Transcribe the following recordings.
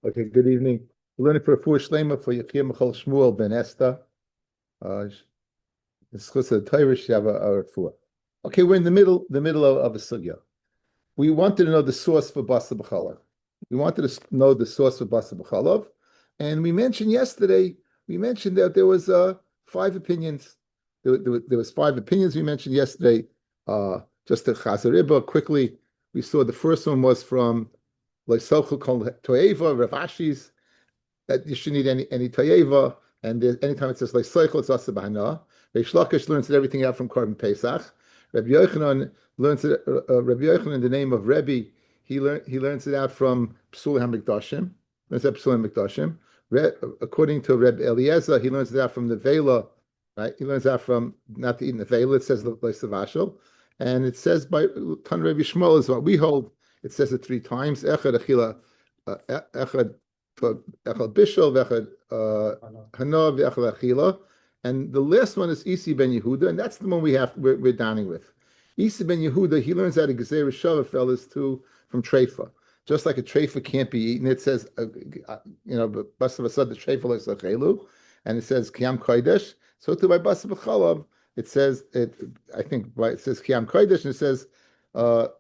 Okay, good evening. We're learning for a full shlema for Yechia Michal Shmuel ben Esther. It's because of the Torah Shava Arafua. Okay, we're in the middle of a sugya. We wanted to know the source for Basa B'chalav. We wanted to know the source for Basa B'chalav, and we mentioned yesterday. We mentioned that there was five opinions. There was five opinions we mentioned yesterday. Just to Chazariba quickly, we saw the first one was from Leisochu Kol Toeva Rav Ashi's, that you shouldn't eat any tayeva, and anytime it says like seichel, it's asa b'hana. Reish Lakish learns everything out from Korban Pesach. Rabbi Yochanan learns it. Rabbi Yochanan, in the name of Rabbi, he learns it out from Psul HaMikdashim. Learns out Psul HaMikdashim. According to Rabbi Eliezer, he learns it out from the Vela. Right? He learns out from not to eat in the Vela. It says like Savashal, and it says by Tan Rabbi Shmuel is what we hold. It says it three times. Echad achila, echad Echad Bishol, Echad Hana, Echad Achila, and the last one is Isi ben Yehuda, and that's the one we're downing with. Isi ben Yehuda, he learns out of Gezer Shava fellas too from Treifa. Just like a Treifa can't be eaten, it says, but Basa Basad the Treifa is Achelu, and it says Kiyam Kodesh. So too by Basa B'chalav, it says it. I think it says Kiyam Kodesh, and it says Anshe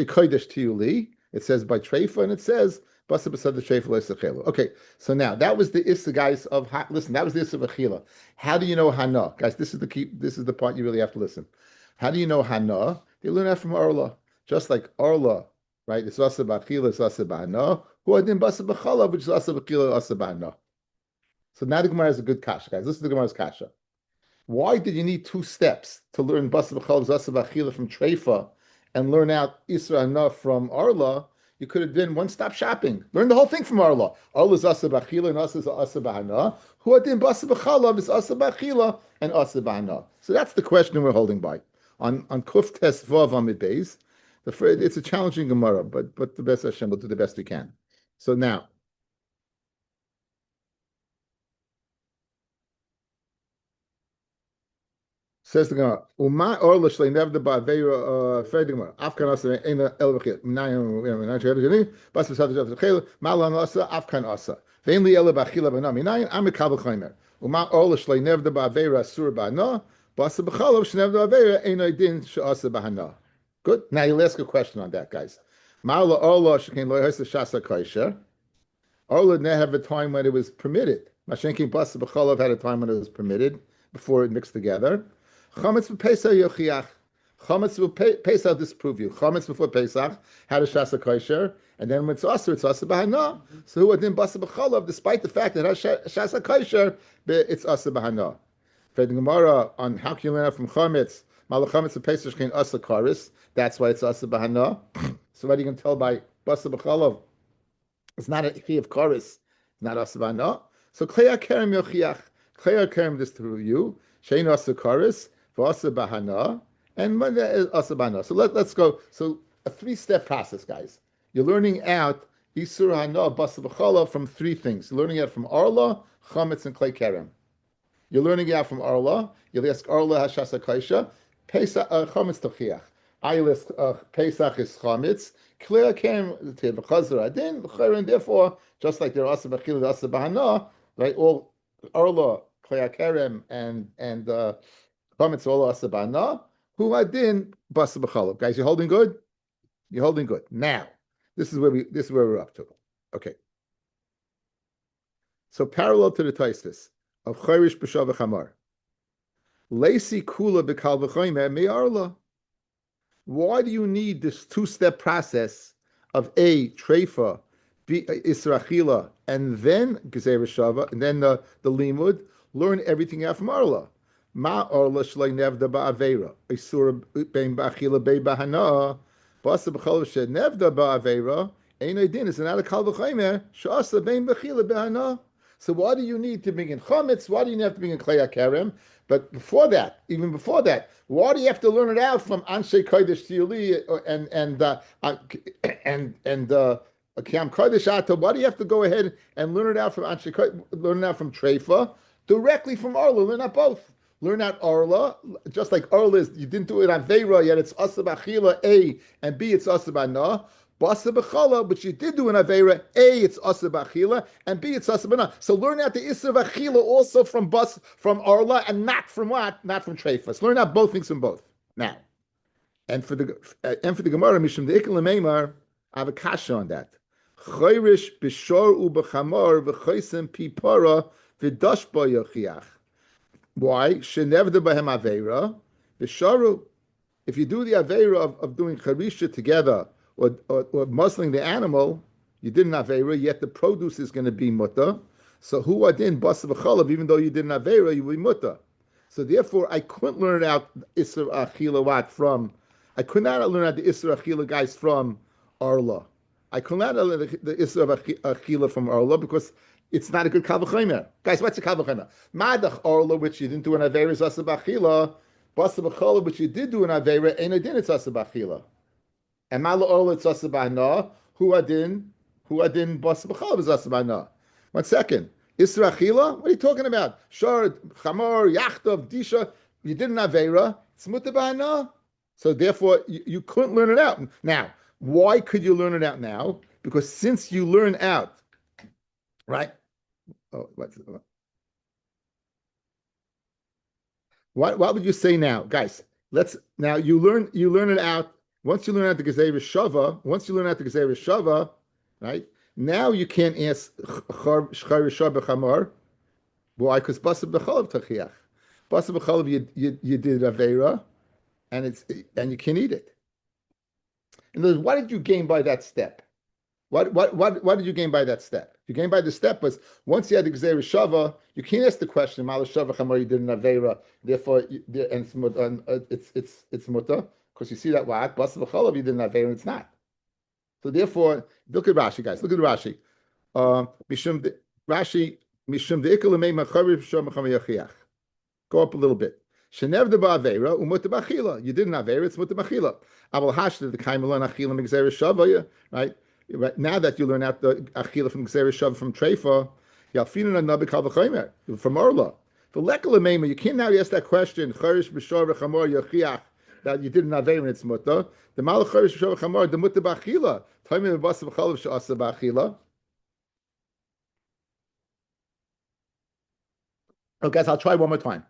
Kodesh Tiyuli. It says by Treifa, and it says Basa Basad the Treifa Leisachelu. Okay, so now that was the Issa, guys, of listen. That was the Issa of Achila. How do you know Hana, guys? This is the key. This is the part you really have to listen. How do you know Hana? They learn that from Arla, just like Arla, right? It's Asa B'Achila, it's Asa B'Hana. Who are then Basa B'Chalav, which is Asa B'Achila, Asa B'Hana. So now the Gemara is a good kasha, guys. This is the Gemara's kasha. Why did you need two steps to learn Basa B'Chalav, Asa B'Achila from Treifa and learn out Isra Hana from Arla? You could have done one-stop shopping. Learn the whole thing from Arla. Arla is Asa B'Achila and Asa is Asa B'Hana. Who adin Basa B'Chalav is Asa B'Achila and Asa B'Hana. So that's the question we're holding by. On Kuf Tes Vav Amid Beis, it's a challenging Gemara, but the best Hashem will do the best we can. So now, says the Gemara, Uma Orla Shlei Nevda Ba'Veira Fred Gemara. Afkan Asa Eina El B'Chil. Bas B'Sad B'Sad B'Chil. Malan Asa Afkan Asa. Vein Li Ela B'Chila B'Na Minayin Amikal B'Chaimer. Uma Orla Shlei Nevda Ba'Veira Sur Ba'Na. Bas B'Chalav Shnevda Ba'Veira Eina Din Sh'Asa B'Hana. Good. Now you'll ask a question on that, guys. Ma'ala Orla Shekin Lo Yhasa Shasa Kaisher. Orla didn't have a time when it was permitted. Mashenkin Bas B'Chalav had a time when it was permitted before it mixed together. Chametz b'Pesach yochiach. Chametz b'Pesach disprove you. Chametz before Pesach had a shasa kosher, and then when it's asa b'hana. So who adin basa b'chalav, despite the fact that it has shasa kosher, it's asa b'hana. For the Gemara on how can you learn out from chametz? Malach chametz b'Pesach can asa karis. That's why it's asa b'hana. So what are you going to tell by basa b'chalav? It's not a chi of karis. It's not asa b'hana. So klei kerem yochiach. Klei kerem disprove you. Shein asa karis. Asa Bahana and Asa Bahana. So let's go. So a three-step process, guys. You're learning out Isur Hana Basa B'Chala from three things. You're learning out from Arla, Chametz, and Klei Kerem. You're learning out from Arla. You'll ask Arla Hashasa Kaisha, Pesach Chametz Tochiach. I'll ask Pesach is Chametz. Klei Kerem B'Chazar Adin, and therefore, just like there are Asa B'Chila, Asa Bahana, right? All Arla, Klei Kerem, and Chametz all asabana. Who adin basa b'chalav. Guys, you're holding good. You're holding good. Now, this is where we're up to. Okay. So parallel to the Taisvis of Chayrish b'shav v'chamar, Lacey kula b'kal v'chaymer me'arla. Why do you need this two-step process of A treifa, B israchila, and then gezer shava, and then the limud? Learn everything out from Arla. Ma Orla Shlei Nevda Ba'Aveira. Isur Bein Ba'Achila Bei Ba'Hana. Basa B'Chalav Shed Nevda Ba'Aveira. Ein Din is another Kal V'Chaymer. Sh'Asa Bein Ba'Achila Ba'Hana. So why do you need to bring in Chametz? Why do you have to bring in Klei HaKerem? But before that, even before that, why do you have to learn it out from Anshe Kodesh Tiyuli and Kiyam Kodesh Ato? Why do you have to go ahead and learn it out from Anshe Kodesh, learn it out from Treifa, directly from Arla? Learn out both. Learn out Arla, just like Arla is, you didn't do it on Veira, yet it's Asa B'Achila A, and B, it's Asa B'Hana. basa b'chala, which you did do an avera. A, it's asa b'achila, and B, it's asa b'na. So learn out the isra b'achila also from arla, and not from what? Not from treifas. Learn out both things from both. Now, and for the Gemara, mishum the ikal meimar, I have a kasha on that. Chayrish b'shor u'b'chamor v'choisem pipara v'dash ba yochiach. Why? Shenevda b'hem avera v'sharu. If you do the avera of doing charisha together or muscling the animal, you did an avera, yet the produce is going to be mutter. So who adin basa v'chalav, even though you did an avera, you will be mutter. So therefore, I couldn't learn out isra achila from. I could not learn out the isra achila guys from arla. I could not learn the isra achila from arla because it's not a good kavachimer. Guys, what's a kavachimer? Madach arla, which you didn't do an avera, is asa b'achila. Basa b'chala, which you did do an avera, ain't adin it's asa b'achila. And mala arla it's asa b'ana. Who adin basa b'chala is asa b'ana. 1 second. Isra achila? What are you talking about? Shar, chamor, yachtav, disha. You did an avera. It's muta b'ana. So therefore, you couldn't learn it out. Now, why could you learn it out now? Because since you learn out, right? Oh, what would you say now, guys? Now you learn it out. Once you learn out the Gezerah Shava, right? Now you can't ask Shchar Shar B'Chamar. Why? Because Basa B'Chalav Tachiach. Basa B'Chalav you did Avera, and you can eat it. In other words, what did you gain by that step? What did you gain by that step? You gain by the step was once you had the Gezerah Shava, you can't ask the question, Mal Shava Chamar, you did an Avera, therefore it's muta, because you see that what Basa B'Chalav you did an Avera, and it's not. So therefore, look at Rashi, guys. Look at Rashi. Mishum the ikal meimar chaviv shor mecham yachiach. Go up a little bit. Shenev de ba'avera umut b'achila. You didn't avera, it's mut b'achila. Aval hashda the kaimelon achila m'gzera shava. Right. Now that you learn out the achila from gzera shava from treifa, yalfinu nabi kal v'chaymer from orla. The lekal meimar, you can't now ask that question. Charish b'shor v'chamor yachiach. That you did an aveir and it's muta. The malach charish b'shor v'chamor the muta b'achila. Tell me the basa v'chalav she'asa b'achila. Oh, guys, I'll try one more time.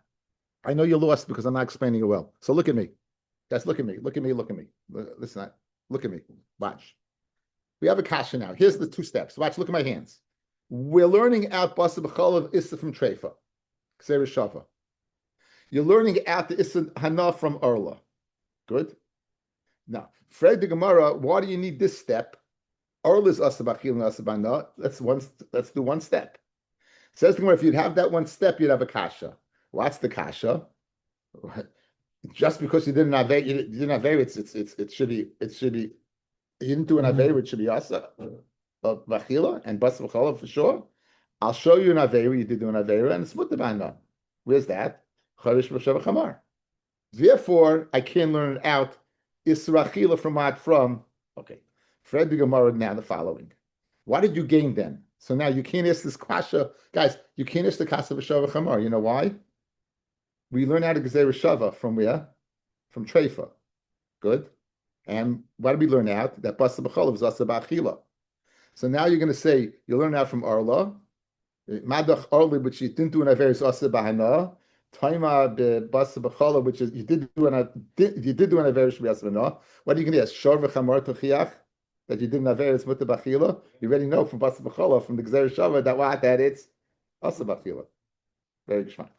I know you're lost because I'm not explaining it well. So look at me. Guys, look at me. Look at me. Look at me. Listen, look at me. Watch. We have a kasha now. Here's the 2 steps. Watch. Look at my hands. We're learning out basa b'chalav issa from treifa. Ksera shava. You're learning out the issa hana from arla. Good. Now, Fred the Gemara, why do you need this step? Arla is asa b'achil and asa b'ana. Let's do one step. Says the Gemara, if you'd have that one step, you'd have a kasha. What's the kasha? Just because you didn't have it, it should be. You didn't do an aveir, it should be asa b'achila and bas b'chala for sure. I'll show you an aveir. You did do an aveir, and it's muta b'ana. Where's that? Charish b'shav chamar. Therefore, I can learn it out. Isra achila from what? From okay. Fred the Gemara now the following. What did you gain then? So now you can't ask this kasha, guys. You can't ask the kasha b'shav chamar. You know why? We learn how to gezerah shava from where? From treifa. Good. And what did we learn out? That basa b'chalav is asa b'achila. So now you're going to say you learn out from arla. Madach arla, which you didn't do an aver is asa b'hana. Taima b'basa b'chala, which is you did do an aver should be asa b'hana. What are you going to ask? Shor v'chamar tochiach. That you did an aver is muta b'achila. You already know from basa b'chala from the gezerah shava that it's asa b'achila. Very good.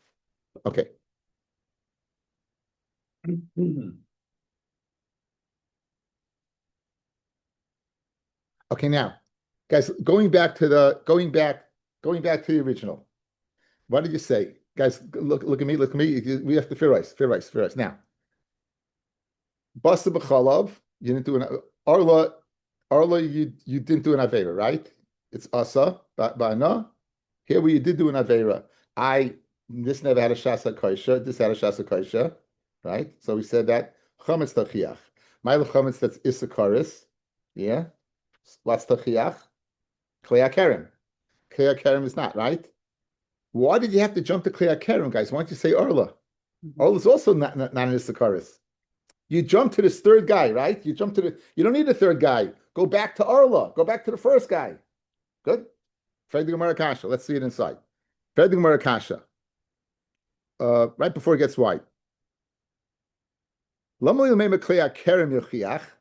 Okay. Okay, now, guys, going back to the original. What did you say, guys? Look at me. We have to fair rice. Now, basa b'chalav, you didn't do an arla. You didn't do an avera, right? It's asa ba'ana. Here, where you did do an avera, this never had a shasa kaisha. This had a shasa kaisha. Right? So we said that chametz tachiach. Ma'il chametz, that's isakaris. Yeah. What's tachiach? Klei kerem. Klei kerem is not, right? Why did you have to jump to klei kerem, guys? Why don't you say arla? Arla is also not an isakaris. You jump to this third guy, right? You don't need a third guy. Go back to Arla. Go back to the first guy. Good. Fred the Gemara Kasha. Let's see it inside. Fred the Gemara Kasha. Right before it gets white.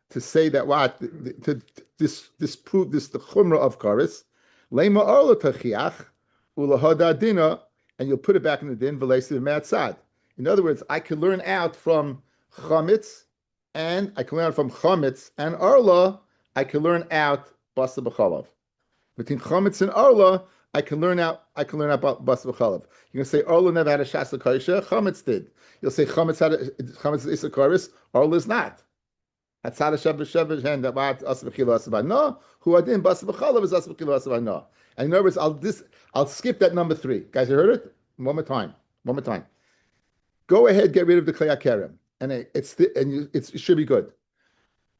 To say that what to disprove this the chumrah of karis, lema arlo tachiach ulahada dina, and you'll put it back in the din v'leisiv ma'atzad. In other words, I can learn out from chametz, and I can learn from chametz and arla. I can learn out basa b'chalav. Between chametz and arla, I can learn out about basa b'chalav. You're gonna say arla never had a shasa kaisha, chametz did. You'll say chametz is isakaris, arla is not. Hatzada sheva sheva and that what asa b'chila asa b'no, who adin basa b'chalav is asa b'chila asa b'no. And in other words, I'll skip that number 3. Guys, you heard it? One more time. Go ahead, get rid of the klei kerem, and it should be good.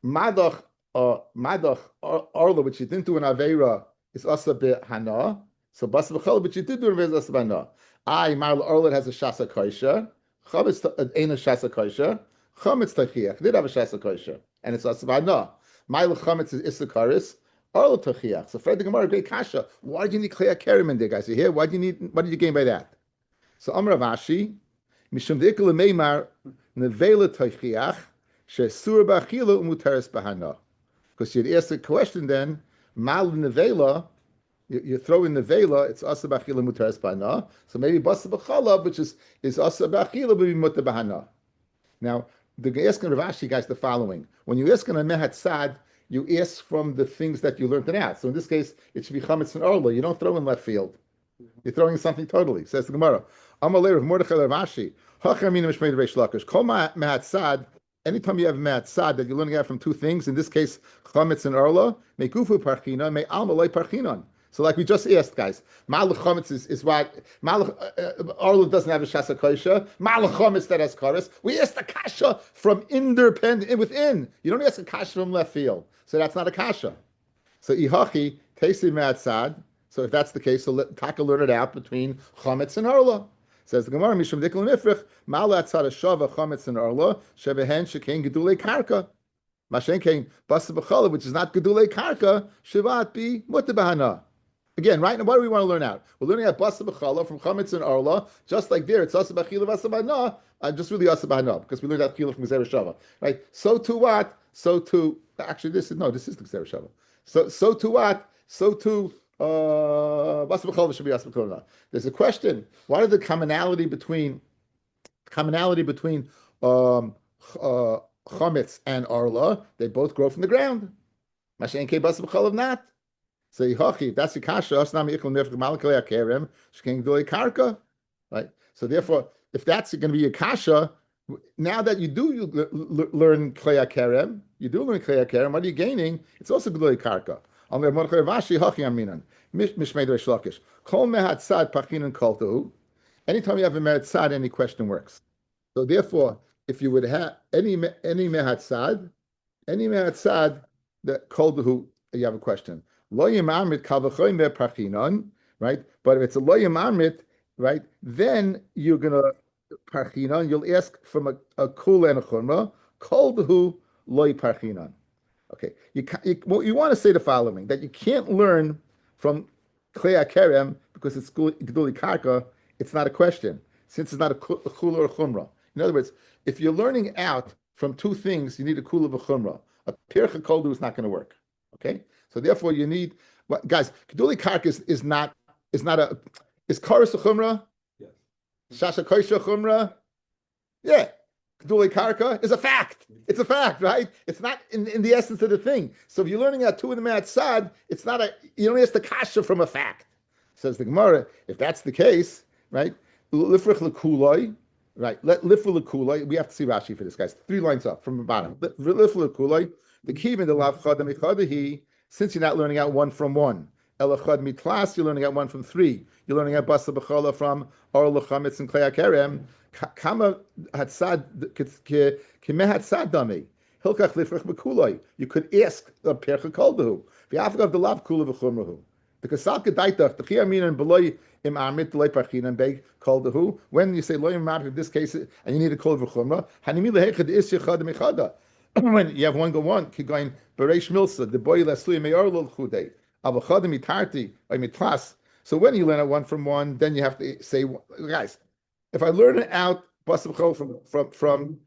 Madach arla, which you didn't do in aveira, is asa b'hana. So basa b'chalav, which you did do in aveira, is asa b'hana. Marla arla has a shasa kaisha. Chametz ain't a shasa kaisha. Chametz tachiach did have a shasa kaisha, and it's asa b'hana. Marla chametz is isakaris. Arla tachiach. So Fred the Gemara, great kasha. Why do you need klei kerem in there, guys? You hear? What did you gain by that? So Amar Ravashi, mishum deikul meimar nevela tachiach she'sur b'achila umuteres b'hana. Because you'd ask the question then, mal nevela, you throw in nevela, it's asa b'achila umuteres b'hana. So maybe basa b'chalav, which is asa b'achila, will be muter b'hana. Now, the asking Ravashi, guys, the following: when you ask on a mehat sad, you ask from the things that you learned it out. So in this case, it should be chametz and arla. You don't throw in left field. You're throwing in something totally. Says the Gemara. Amalei of Mordechai Ravashi. Hachamina mishmei reish lakish. Kol mehat sad. Anytime you have mehat sad that you're learning out from 2 things, in this case, chametz and arla, mekufu parchina, me almalei parchinon. So like we just asked, guys, malach chametz is what arla doesn't have a shasa kaisha. Malach chametz that has kares. We asked the kasha from independent within. You don't ask a kasha from left field. So that's not a kasha. So ihachi tesi mehat sad. So if that's the case, so let Taka learn it out between chametz and arla. Says the Gemara, mishum dikul nifrich malat tzad shava chametz and arla shevehen shekein gedulei karka. Mashen kein basa b'chala, which is not gedulei karka, shivat be muter b'hana. Again, right now, what do we want to learn out? We're learning out basa b'chala from chametz and arla, just like there, it's asa b'chila v'asa b'hana, just really asa b'hana, because we learned out chila from Gzera Shava, right? So to what? So to, actually this is the Gzera Shava. So to what? So to, there's a question. What is the commonality between chametz and arla? They both grow from the ground. Mashen ke basa b'chalav not. So if that's the kasha, right? So therefore, if that's going to be a kasha, now that you learn klei kerem, what are you gaining? It's also gedolei karka. Anytime you have a mehat sad, any question works. So therefore, if you would have any mehat sad, that koldehu, you have a question. Lo yimamrit kavachoyme parchinon, right? But if it's a lo yimamrit, right, then you're gonna parchinon. You'll ask from a kula and a chumrah. Koldehu lo parchinon. Okay, you want to say the following: that you can't learn from klei kerem because it's geduli karka. It's not a question since it's not a kula or a chumrah. In other words, if you're learning out from 2 things, you need a kula of a chumrah. A pircha koldu is not going to work. Okay, so therefore you need, guys. Geduli karka is not a karas a chumrah. Yes. Shasha koisha chumrah. Yeah. Gedulei karka is a fact. It's a fact, right? It's not in the essence of the thing. So if you're learning out 2 of the mehat sad, it's not you don't ask the kasha from a fact. Says the Gemara, if that's the case, right? Lifrich lekuloi, right? Lifrich lekuloi. We have to see Rashi for this, guys. 3 lines up from the bottom. Lifrich lekuloi. The key in the lav chadam ichadahi. Since you're not learning out 1 from 1. Elachad mitlas, you're learning out 1 from 3. You're learning out basa b'chala from arla chametz and klei kerem. Kama hatzad kime hatzad dami hilkach lifrach bekuloi. You could ask the percha koldehu. V'afgav the lav kula v'chumrahu. Because salka daitach the chiyamin and beloy im amit loy parchinan beg called the who. When you say loy im in this case, and you need a kol v'chumra, hanimi lehechad is yechad mechada. When you have one go one, keep going bereish milsa the boy lesluy meyor lol chudei avachad mitarti by mitlas. So when you learn a one from one, then you have to say, guys, if I learn it out from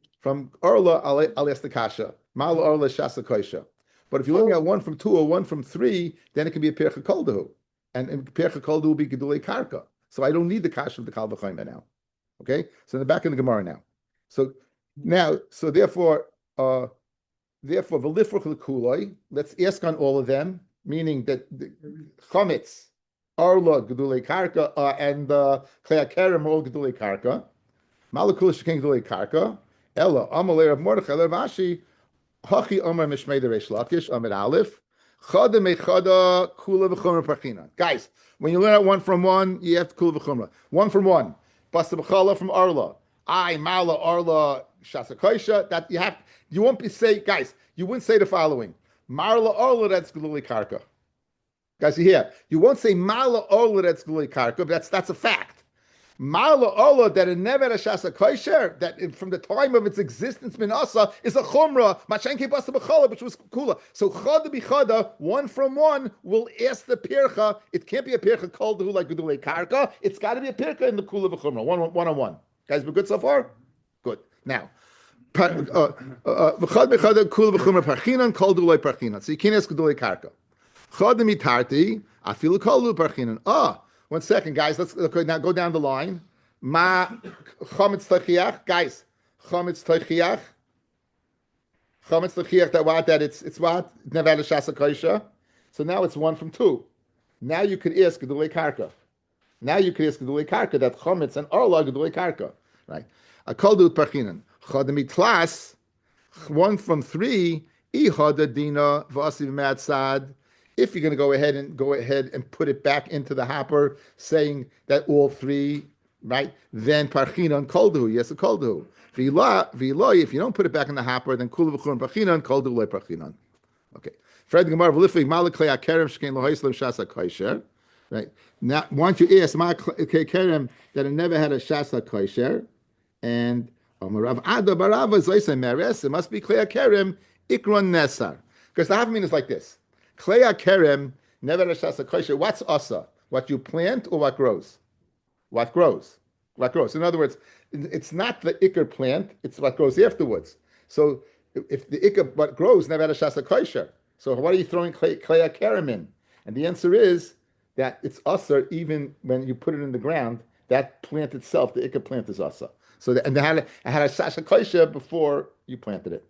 Orla, I'll ask the kasha. Mal Orla shasa koisha. But if you're looking at one from two or one from three, then it can be a pircha koldahu, and pircha koldahu will be gedulei karka. So I don't need the kasha of the kal v'chayma now. Okay, so in the back of the Gemara now. So therefore v'lifruch l'kuloi. Let's ask on all of them, meaning that the chametz, Orla gedulei karka, and klei kerem all gedulei karka. Malakul sheken gedulei karka. Ella amalei Rav Mordechai Rav Ashi. Hachi Omer Mishmei the Reish Lakish Amid Aleph Chada Mechada Kula V'Chumra Parchina. Guys, when you learn out one from one, you have to Kula V'Chumra. One from one. Basta B'Chala from Arla. I Mala Arla Shasa Koisha. That you won't be say, guys. You wouldn't say the following. Marla Arla that's Gululi Karka. Guys, you hear? You won't say Mala Arla that's Gululi Karka. But that's a fact. Marla Allah that it never had a shasa kosher, that from the time of its existence minasa is a chumrah machenke basa b'chala, which was kula. So chada b'chada, one from one, will ask the pircha. It can't be a pircha called who like gedulei karka. It's got to be a pircha in the kula v'chumrah. One on one. Guys, we're good so far. Good. Now, v'chad b'chada kula v'chumrah parchinan called gedulei parchinan. So you can't ask gedulei karka. Chada mitarti afilu kolu parchinan. 1 second, guys. Let's now go down the line. Ma chametz tachiach, guys. Chametz tachiach. That it's what? Never had a shasa kosher. So now it's one from two. Now you could ask gedulei karka. That chametz and arla gedulei karka. Right. A kol dut parchinan. Chadamitlas. One from three. Ihada dina v'asiv matzad. If you're going to go ahead and put it back into the hopper, saying that all three, right? Then parchinan koldu, yes, a koldu. V'iloi, if you don't put it back in the hopper, then kul v'churn parchinan koldu loy parchinan. Okay. Fred Gemara v'lifig malaklei akerem shkein lohoislam shasa kosher. Right. Now, once you ask malaklei kerem that it never had a shasa kosher, and Rav Ada barava zoyse meres, it must be klei akerem ikron nesar, because the havamina is like this. Klei kerem never shasa kosher. What's asa? What you plant or what grows? What grows? In other words, it's not the ikr plant; it's what grows afterwards. So, if the ikr what grows never had a shasa kosher, so what are you throwing klei kerem in? And the answer is that it's asa even when you put it in the ground. That plant itself, the ikr plant, is asa. So, it had a shasa kosher before you planted it.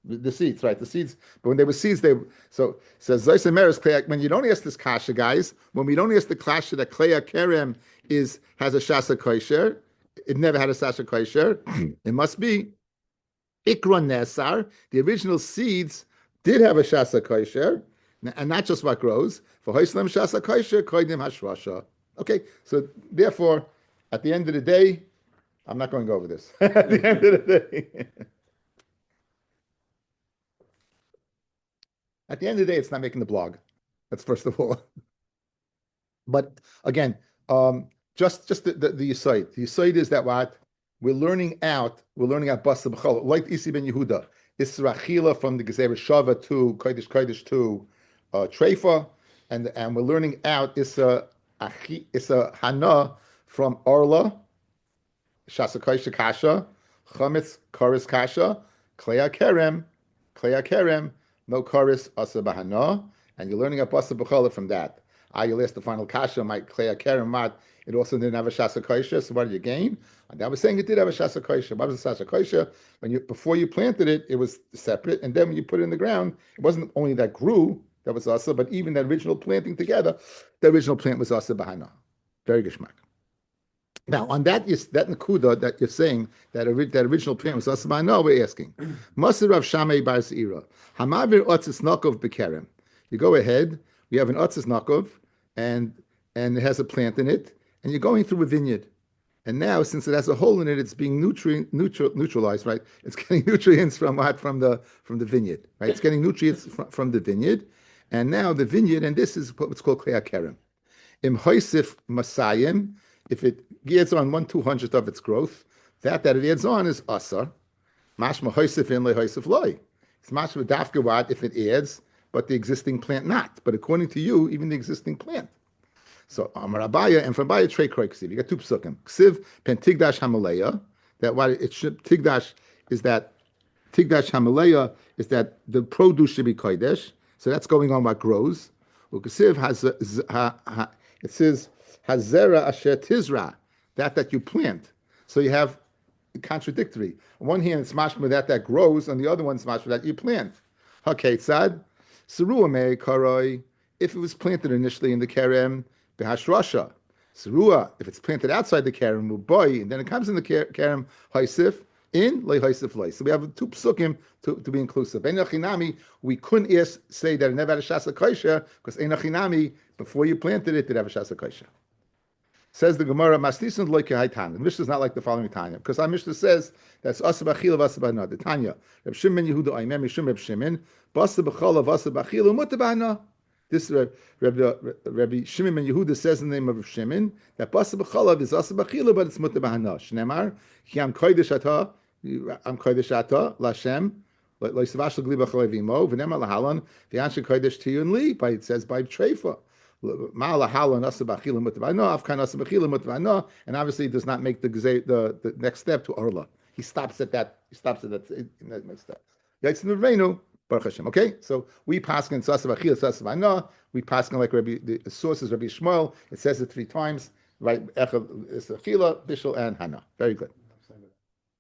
The seeds, right? The seeds, but when they were seeds, so says Zoyse Meres Klei. When you don't ask this kasha, guys, when we don't ask the kasha that Klei Kerem has a shasa kosher, it never had a shasa kosher. It must be Ikron Nesar. The original seeds did have a shasa kosher, and not just what grows. For Hoislam shasa kosher, Koidim Hashrasha. Okay, so therefore, at the end of the day, I'm not going to go over this. At the end of the day. At the end of the day, it's not making the blog. That's first of all. But again, just the yisoid. The yisoid is that what we're learning out basa b'chol, like Isi ben Yehuda. It's rachila from the Gezer Shava to Kodesh to Treifa, and we're learning out it's a hana from Orla, Shasa Kodesh Kasha, Chametz Koris Kasha, Klei Kerem. No chorus asa bahana, and you're learning a basa b'chala from that. You'll ask the final kasha, my klei kerem mat. It also didn't have a shasa kosher. So what did you gain? And I was saying it did have a shasa kosher. What was the shasa kosher? Before you planted it, it was separate, and then when you put it in the ground, it wasn't only that grew that was asa, but even that original planting together, the original plant was asa bahana. Very geschmack. Now, on that nakuda that you're saying that original plant was asa bahana, we're asking, Masir Rav Shamei bar Seira. Hamavir otzis nakov bekerem. You go ahead. We have an otzis nakov, and it has a plant in it, and you're going through a vineyard. And now, since it has a hole in it, it's being neutralized, right? It's getting nutrients from the vineyard, right? It's getting nutrients from the vineyard, And now the vineyard, and this is what's called Klei HaKerem. Im Hoisif Masayim, if it adds on 1/200th of its growth, that it adds on is Asar. Mashma Hoisif in Le Hoisif Loi. It's Mashma Dafgawad if it adds, but the existing plant not. But according to you, even the existing plant. So Amar Abaya, and from Abaya Trey Kroy Ksiv. You got two psukim. Ksiv pen Tigdash Hamaleya. That why it should Tigdash is that Tigdash Hamaleya is that the produce should be kodesh. So that's going on what grows. Ksiv has it says Hazera Asher Tizra, that you plant. So you have contradictory. On one hand, it's mashma that grows, on the other one, it's mashma that you plant. Okay, tzad. Serua me karoi, if it was planted initially in the kerem, behashrasha. Serua, if it's planted outside the kerem, muboy, and then it comes in the kerem, haisif, in le haisif le. So we have two psukim to be inclusive. Einachinami, we couldn't say that it never had a shasa kaisha, because einachinami, before you planted it, did have a shasa kaisha. Says the Gemara, Masnisan loike haitanya. The Mishnah is not like the following Tanya, because our Mishnah says that's asa b'achila v'asa b'hana. The Tanya, Reb Shimon Yehuda Oimer Mishum Reb Shimon, b'asa b'chala v'asa b'achila muta b'hana. This Rabbi Shimon ben Yehuda says in the name of Reb Shimon that b'asa b'chala is asa b'achila, but it's muta b'hana. Shnemar, ki am kodesh ata l'Hashem. Loisavash l'gli b'chalei v'imo v'nemar l'halan v'yanshe kodesh to you and li. It says by treifa. And obviously it does not make the next step to Orla. He stops at that. He stops at that next step. Okay, so we pass in Sasavachil, we pass in like Rabbi, the source is Rabbi Shmuel. It says it 3 times, right? It's Achila, Bishul, and Hana. Very good.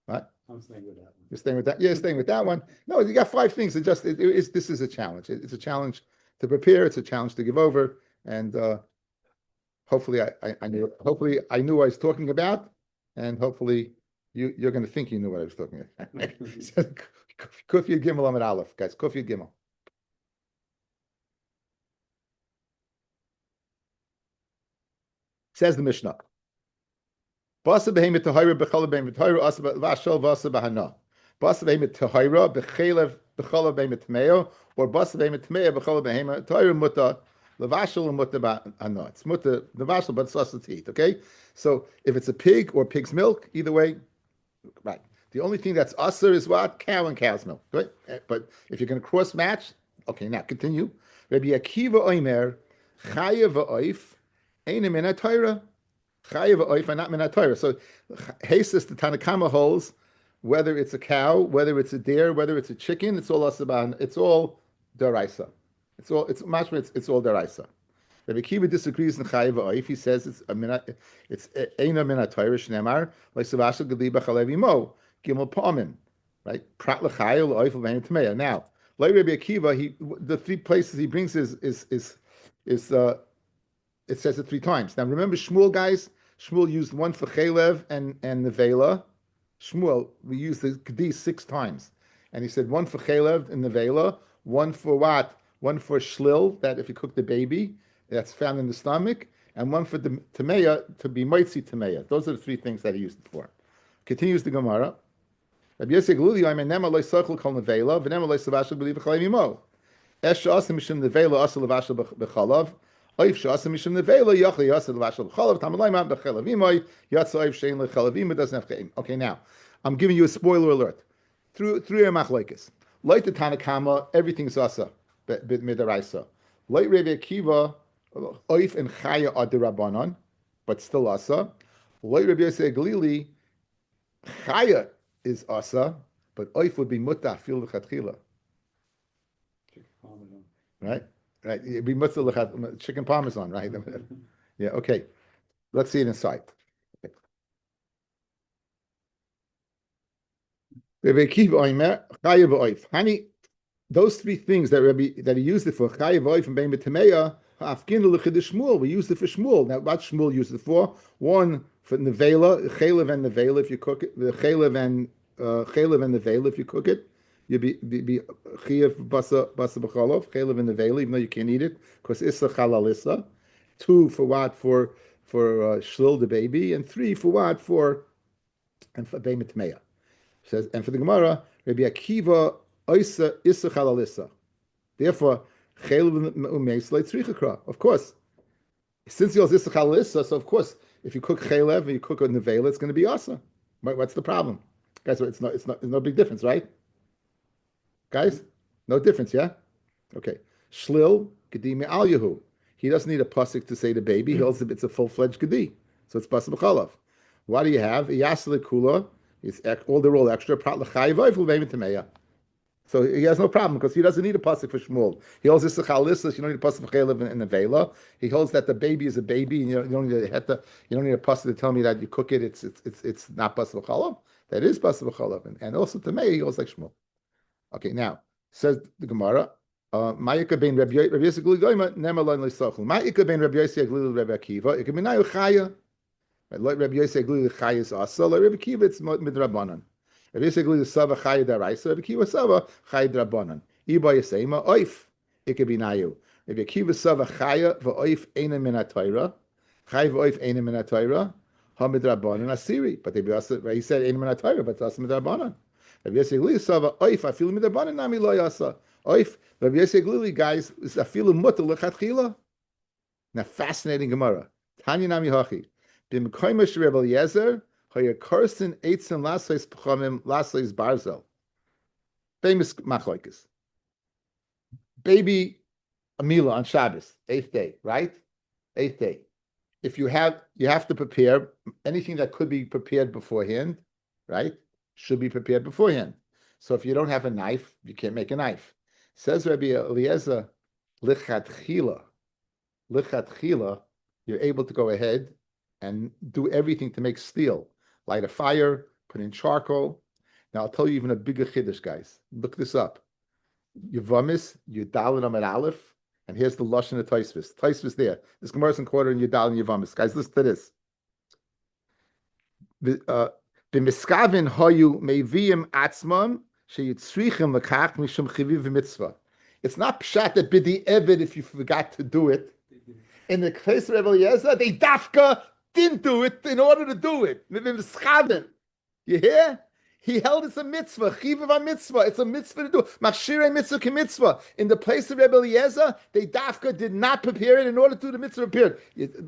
Right? I'm staying with that one. You're staying with that? Yeah, staying with that one. No, you got 5 things. This is a challenge. It's a challenge to prepare. It's a challenge to give over. And hopefully I knew what I was talking about, and hopefully you're going to think you knew what I was talking about. Kufiyad Gimel Amid Aleph, guys. Kufiyad Gimel. Says the Mishnah. Basa behemet tahira b'chalav behemet tahira asa v'ashal v'asa b'hana. Basa behemet tahira b'chalav behemet tmeo, or basa behemet tmeo b'chalav behemet tahira muta. Levashal and muta b'hana. It's muta levashal, but it's also to eat. Okay, so if it's a pig or pig's milk, either way, right. The only thing that's usher is what? Cow and cow's milk. Right? But if you're going to cross match, okay, now continue. Rabbi Akiva Oimer, Chaya v'oif, Eina min ha-Torah. Chaya v'oif, and not min ha-Torah. So, Hasis, the Tanakama holds, whether it's a cow, whether it's a deer, whether it's a chicken, it's all asaban, it's all daraisa. It's all daraisa. Rabbi Akiva disagrees in Chaya v'oif. He says it's Eina min ha-Torah, Shnemar, like Savasha Galiba Chalevi Mo. Gimel Pa'amin, right? Prat l'chayil l'oifel v'hein t'meya. Now, like Rabbi Akiva, the 3 places he brings is it says it 3 times. Now remember Shmuel, guys. Shmuel used one for chaylev and nevela. Shmuel, we used the k'di 6 times, and he said one for chaylev and nevela, one for what? One for shlil, that if you cook the baby, that's found in the stomach, and one for the t'meya, to be moitzi t'meya. Those are the 3 things that he used it for. Continues the Gemara. Rabbi Yosef Gluli, I mean, Nema loy circle kol nevela, v'nema loy savashal b'li v'chalayim imo. Esh sha'asa mishum nevela, asa levashal b'chalav. Oif sha'asa mishum nevela, yachli asa levashal b'chalav. Tamalay ma'am b'chalav imoy, yatsa oif shein l'chalav imo, doesn't have cheim. Okay, now, I'm giving you a spoiler alert. Through your machlokes. Like the Tanakama, everything's asa, midaraisa. Like Rabbi Akiva, oif and chaya are derabanan, but still asa. Like Rabbi Yosef Glili, chaya is asa, but oif would be muta fil v'chatchila. Right? It'd be muta l'chat, chicken parmesan, right? Yeah, okay. Let's see it inside. Rabbi Akiva Oimer, chaya v'oif. Hani, those 3 things that he used it for, chaya v'oif and bein b'tameya, afginu l'chid Shmuel, we used it for Shmuel. Now, what Shmuel used it for? One, for nevela, chaylev and nevela, if you cook it, the chaylev and nevela, if you cook it, you'd be chiyav basa b'cholov, chaylev and nevela, even though you can't eat it, because issa chalalissa. 2 for what? For shlil the baby, and 3 for what? For bein tmeya. Says, and for the Gemara, Rabbi Akiva issa chalalissa. Therefore, Of course, since you're zisachalissa, so of course, if you cook chaylev and you cook a nevela, it's going to be asa. What's the problem, guys? It's no big difference, right? Guys, no difference, yeah. Okay, shlil gedimi al yehu. He doesn't need a pasuk to say the baby. He also it's a full-fledged gedi, so it's pasuk b'chalav. What do you have? Yasle kula. It's all the roll extra. Prat l'chayva v'leim tameya. So he has no problem because he doesn't need a pasuk for Shmuel. He holds this chalisas. You don't need a pasuk for chaylev in the vela. He holds that the baby is a baby, and you don't need a pasuk to tell me that you cook it. It's not pasuk chalav. That is pasuk chalav, and also to me he holds like Shmuel. Okay, now says the Gemara. Ma'ika ben Rabbi Yosef Glili Goyma Nemalon Leisachul. Ma'ika ben Rabbi Yosef Glili Rabbi Akiva. It can be Nayu Chaya. Like Rabbi Yosef Glili Chaya is also. Like Rabbi Akiva it's midrabanan. Rabbi Yosef Glili Sava Chaya Daraisa. Rabbi Akiva Sava Chaya Drabanan. Iba Yisema Oif. It can be Nayu. Rabbi Akiva Sava Chaya v'Oif Eina Min HaTorah. Chaya v'Oif Eina Min HaTorah. Ha midrabanan Asiri. But he said Eina Min HaTorah, but it's also midrabanan. Rabbi Yosef Glili Sava Oif. I feel midrabanan Nami Lo Yasa. Oif. Rabbi Yosef Glili, guys, is a filu mutter lechatchila. Now, fascinating Gemara. Tanya nami hachi. B'mkoimish Rebbe Eliezer, hoyer korsin eitzim lasleis p'chomim lasleis barzel. Famous machlokes. Baby Amila on Shabbos, 8th day, right? 8th day. If you have to prepare anything that could be prepared beforehand, right? Should be prepared beforehand. So if you don't have a knife, you can't make a knife. Says Rabbi Eliezer, lichatchila, you're able to go ahead and do everything to make steel. Light a fire, put in charcoal. Now I'll tell you even a bigger chiddush, guys. Look this up. Yevamis, Yudal and Aleph, and here's the Lashon of Taisvis. Taisvis there. This Gemara's in quarter in Yudal and Yevamis. Guys, listen to this. B'miskavin hoyu meivim atzmam. It's not pshat that bidi evid if you forgot to do it. In the case of Rebbe Eliezer, they dafka didn't do it in order to do it. You hear? He held it's a mitzvah, chivav a mitzvah. It's a mitzvah to do. Machshirei mitzvah ki mitzvah. In the place of Rebbe Eliezer, they dafka did not prepare it in order to do the mitzvah prepared.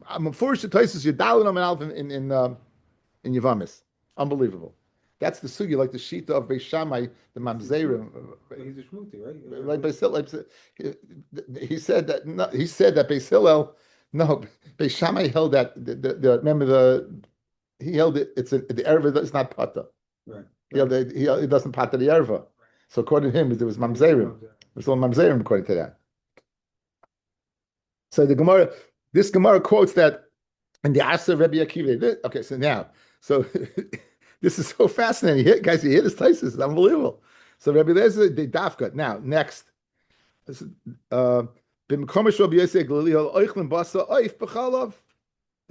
I'm foolish to tell you, you're dialing on Alf in Yevamis. Unbelievable. That's the sugi, like the shita of Beis Shammai, the mamzerim. He's a shmuti, right? Like Beis Hillel, he said that Beis Hillel, no, Beis Shammai held that. He held it. It's the erva is not pata. Right. He doesn't pata the erva. So according to him, it was mamzerim. It was all mamzerim according to that. So this Gemara quotes that in the Asa Rabbi Akiva. Okay, so now, this is so fascinating. Guys, you hear this place? This is unbelievable. So Rabbi Eliezer, they dafka. Now, next. They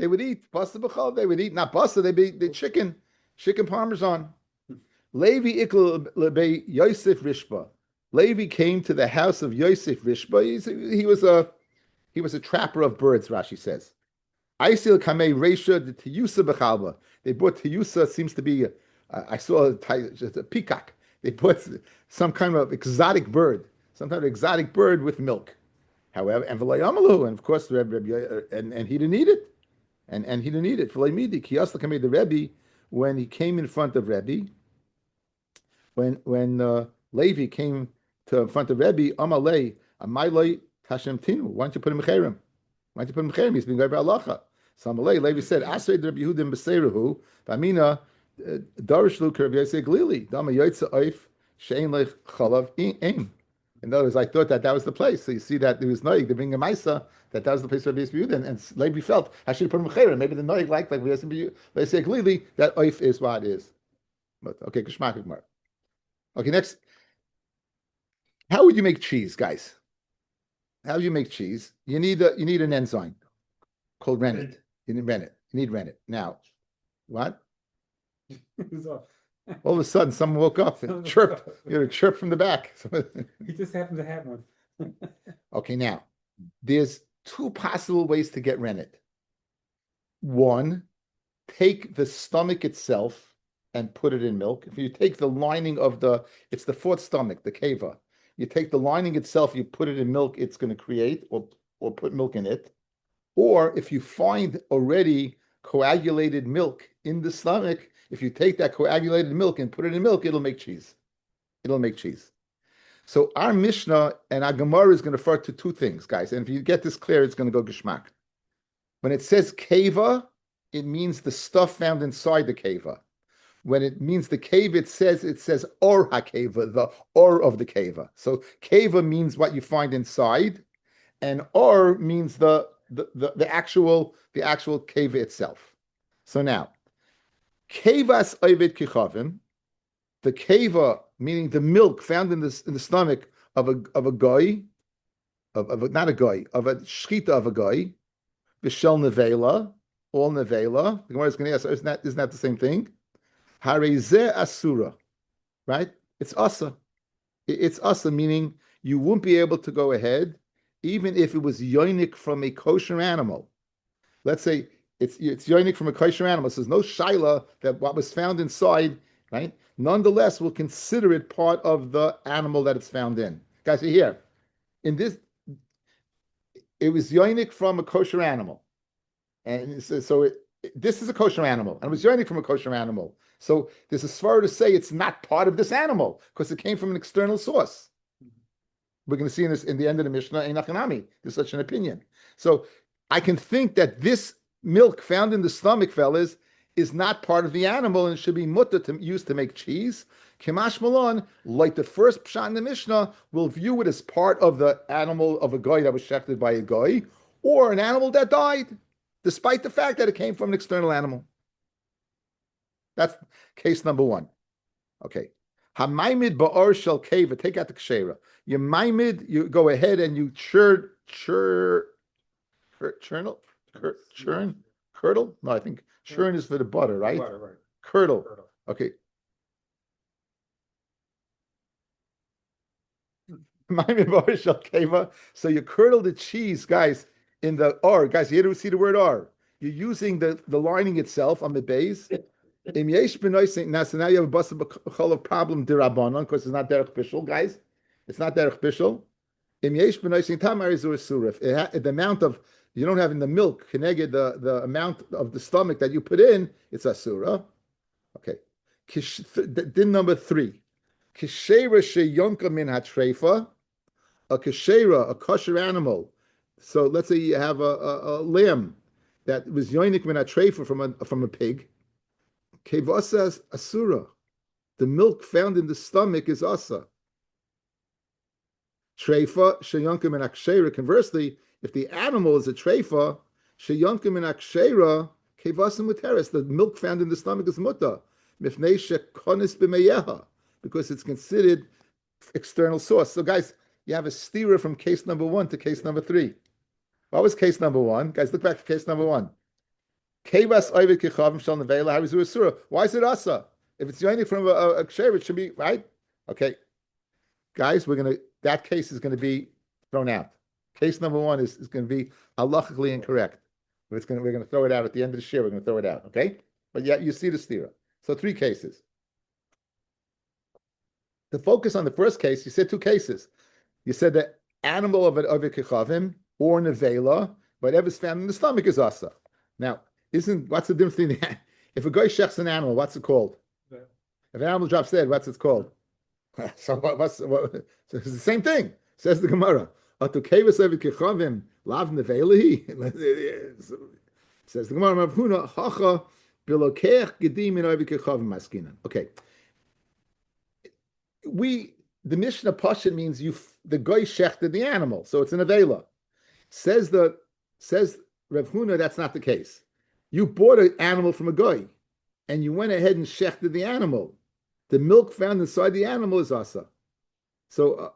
would eat basa b'chalav. They would eat, not basa, they'd be chicken parmesan. Levi ikl lebe Yosef Rishba. Levi came to the house of Yosef Rishba. He was a trapper of birds, Rashi says. Aisil kamei reisha the tiyusa b'chalba. They brought tiyusa. Seems to be I saw a peacock. They put some kind of exotic bird, with milk. However, and v'layamalu, and of course, and he didn't eat it, and he didn't eat it. V'laymidi kiyasla kamei the Rebbe when he came in front of Rebbe. When Levi came to in front of Rebbe, Amalei Amayloi Tashem Tinu. Why don't you put him in Cherem? Why don't you put him in Cherem? He's been going by halacha. So Amalei Levi said, "Asrei Rabbi Yehudim b'Seiruhu B'Amina Darish Lu Rabbi Yosef Glili Dama Yotze Oif Shein Lech Chalav Ein." In other words, I thought that was the place. So you see that there was noig to bring a Maisa, that was the place of Rabbi Yosef Yehudim, and Levi felt I should put him in Cherem. Maybe the noig like Rabbi Yosef Glili that Oif is what it is. But okay, Geshmak Gemara. Okay, next. How would you make cheese, guys? How do you make cheese? You need an enzyme called rennet. You need rennet. Now, what? All of a sudden, someone woke up and chirped. You know, chirp from the back. He just happened to have one. Okay, now there's two possible ways to get rennet. One, take the stomach itself and put it in milk. If you take the lining of it's the fourth stomach, the keva, you take the lining itself, you put it in milk, it's going to create or put milk in it. Or if you find already coagulated milk in the stomach, if you take that coagulated milk and put it in milk, it'll make cheese. It'll make cheese. So our Mishnah and our Gemara is going to refer to two things, guys. And if you get this clear, it's going to go geschmack. When it says keva, it means the stuff found inside the keva. When it means the cave, it says or hakeva, the or of the keva. So keva means what you find inside, and or means the actual keva itself. So now, kevas oived kichavim, the keva, meaning the milk found in the stomach of a guy, not a guy, of a shchita of a guy, v'shel nevela, all nevela. The Gemara is going to ask, isn't that the same thing? Harezeh asura, right? It's asa. It's asa, meaning you won't be able to go ahead, even if it was yonik from a kosher animal. Let's say it's yonik from a kosher animal. So there's no shaila that what was found inside, right? Nonetheless, we'll consider it part of the animal that it's found in. Guys, you hear? In this, it was yonik from a kosher animal. And so this is a kosher animal, and it was yonik from a kosher animal. So there's a svara to say it's not part of this animal because it came from an external source. We're going to see in this in the end of the Mishnah, Einachanami, there's such an opinion. So I can think that this milk found in the stomach, fellas, is not part of the animal and should be mutter to used to make cheese. Kemash Malon, like the first pshat in the Mishnah, will view it as part of the animal of a guy that was shechted by a guy, or an animal that died, despite the fact that it came from an external animal. That's case number one. Okay. Hamaimid ba'or shel keva. Take out the kshera. You maimid, you go ahead and you churn, curdle? No, I think churn is for the butter, right? Butter, right. Curdle. Okay. Maimid ba'or shel keva. So you curdle the cheese, guys, in the or. Guys, you see the word or. You're using the lining itself on the base. Now, so now you have a basa problem dirabanan because it's not derech bishul, guys. It's not derech bishul. The amount of you don't have in the milk, connected the amount of the stomach that you put in, it's asura. Okay. Din number 3. Kishera sheyonka min hatrefa. A kishera, a kosher animal. So let's say you have a lamb that was yonik min hatrefa from a pig. Kevasa asura. The milk found in the stomach is asa. Treifa sheyonkim and akshera. Conversely, if the animal is a treifa, sheyonkim and akshera kevasa muteres. The milk found in the stomach is muta. Mifnei shekonis b'meyeha, because it's considered external source. So, guys, you have a steerer from case number 1 to case number 3. What was case number 1? Guys, look back to case number 1. Kevas oivet kichavim shel nevela harizu asura. Why is it asa? If it's yonik from a ksher, it should be right. Okay, guys, that case is going to be thrown out. Case number 1 is going to be halachically incorrect. We're going to throw it out at the end of the shir. We're going to throw it out. Okay, but yeah, you see the stira. So 3 cases. To focus on the first case, you said 2 cases. You said the animal of oivet kichavim or nevela, whatever's found in the stomach is asa. Now, what's the difference between that? If a guy shechs an animal, what's it called? Yeah. If an animal drops dead, what's it called? So so it's the same thing, says the Gemara. Says the Gemara, okay. The Mishnah Pasha means the guy shechted the animal, so it's an avela. Says Rav Huna, that's not the case. You bought an animal from a guy, and you went ahead and shechted the animal. The milk found inside the animal is asa. So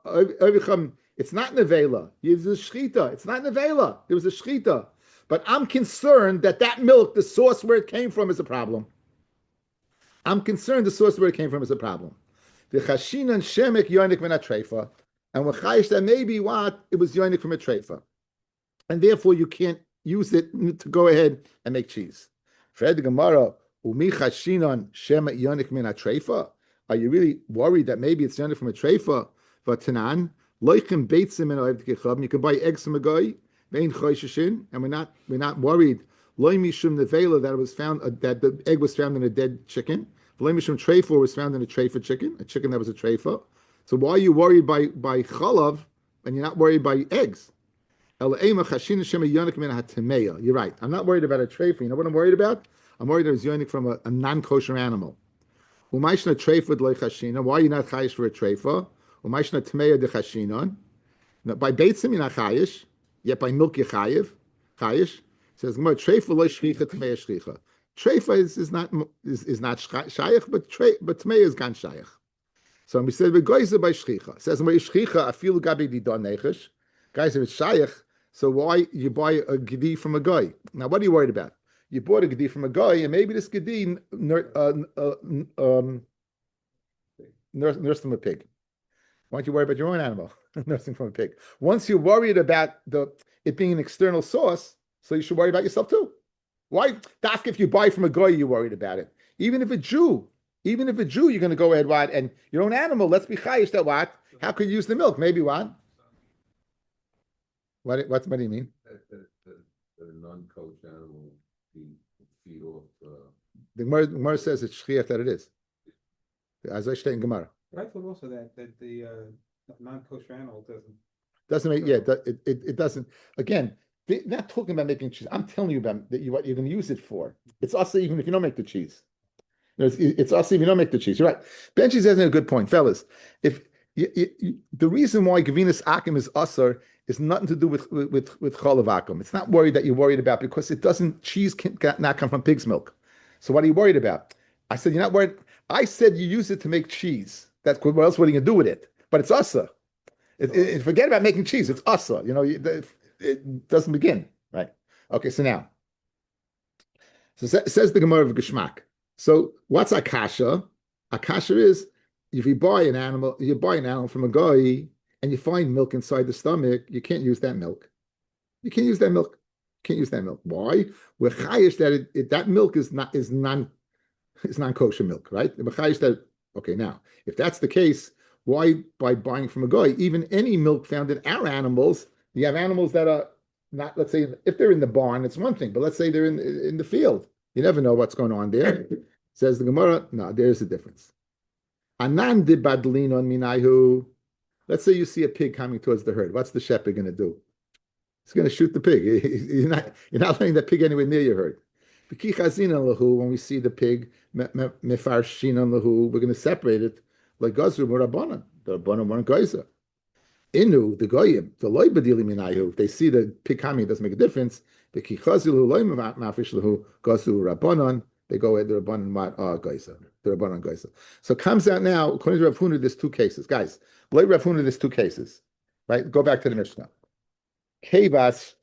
it's not nevela. It's a shchita. It's not nevela. There was a shchita. But I'm concerned that milk, the source where it came from, is a problem. I'm concerned the source where it came from is a problem. The chashinan shemek yonik min atreifa, and we're chayish that maybe what it was yonik from a treifa, and therefore you can't use it to go ahead and make cheese. Fred Gemara, umi chashinan shemek yonik min atreifa. Are you really worried that maybe it's yonik from a treifa? Vatanan, loichem beitzim and oivd kechab. You can buy eggs from a guy, vein chosheshin, and we're not worried. Loy mishum nevela that it was found that the egg was found in a dead chicken. Loy mishum treifa was found in a treifa chicken, a chicken that was a treifa. So why are you worried by chalav and you're not worried by eggs? You're right. I'm not worried about a treifa. You know what I'm worried about? I'm worried that it's yonik from a non-kosher animal. Why are you not chayish for a treifa? By beitzim you're not chayish, yet by milk you're chayish. Chayish says treifa lo shchicha tmei shchicha. Treifa is not shayach, but tmei is gan shayach. So we said we goyzer by shchicha. Says shchicha afilu gabi didon nechish. Guys, if it's shayach, so why you buy a gedi from a guy? Now, what are you worried about? You bought a gedi from a guy, and maybe this gedi nursed from a pig. Why don't you worry about your own animal nursing from a pig? Once you're worried about it being an external source, so you should worry about yourself too. Why? Dafka, if you buy from a guy, you're worried about it. Even if a Jew, you're going to go ahead, what? And your own animal, let's be chayish that what? How could you use the milk? Maybe what? What do you mean? The non-kosher animal feed off. The Gemara says it's shchiach that it is. As I say in Gemara. I thought also that the non-kosher animal Doesn't make it doesn't. Again, they're not talking about making cheese. I'm telling you about what you're going to use it for. It's also even if you don't make the cheese. It's also if you don't make the cheese. You're right. Benji says a good point, fellas. If the reason why Gavinus Akim is usher is nothing to do with cholav akum. It's not worried that you're worried about because it doesn't. Cheese cannot come from pig's milk. So what are you worried about? I said you're not worried. I said you use it to make cheese. That's what else? What are you gonna do with it? But it's usher. Forget about making cheese. It's usher. It doesn't begin right. Okay, so now, says the Gemara of Geshmak. So what's akasha? Akasha is if you buy an animal from a guy and you find milk inside the stomach, you can't use that milk. You can't use that milk. Why? We're chayish that that milk is non-kosher milk, right? We're chayish that. Okay, now if that's the case, why by buying from a guy? Even any milk found in our animals, you have animals that are not. Let's say if they're in the barn, it's one thing, but let's say they're in the field. You never know what's going on there. Says the Gemara. No, there's a difference. Anan de badlin on minayu. Let's say you see a pig coming towards the herd. What's the shepherd going to do? He's going to shoot the pig. You're not letting that pig anywhere near your herd. When we see the pig, we're going to separate it like gazru rabbanan. The rabbanan weren't geyser. Inu the goyim the loy badili minayu. If they see the pig coming, it doesn't make a difference. They go ahead the rabbanan geyser. The rabbanan geyser. So it comes out now according to Rav Huna. There's two cases, guys. Like Rav Huna, there's two cases, right? Go back to the Mishnah. Kevas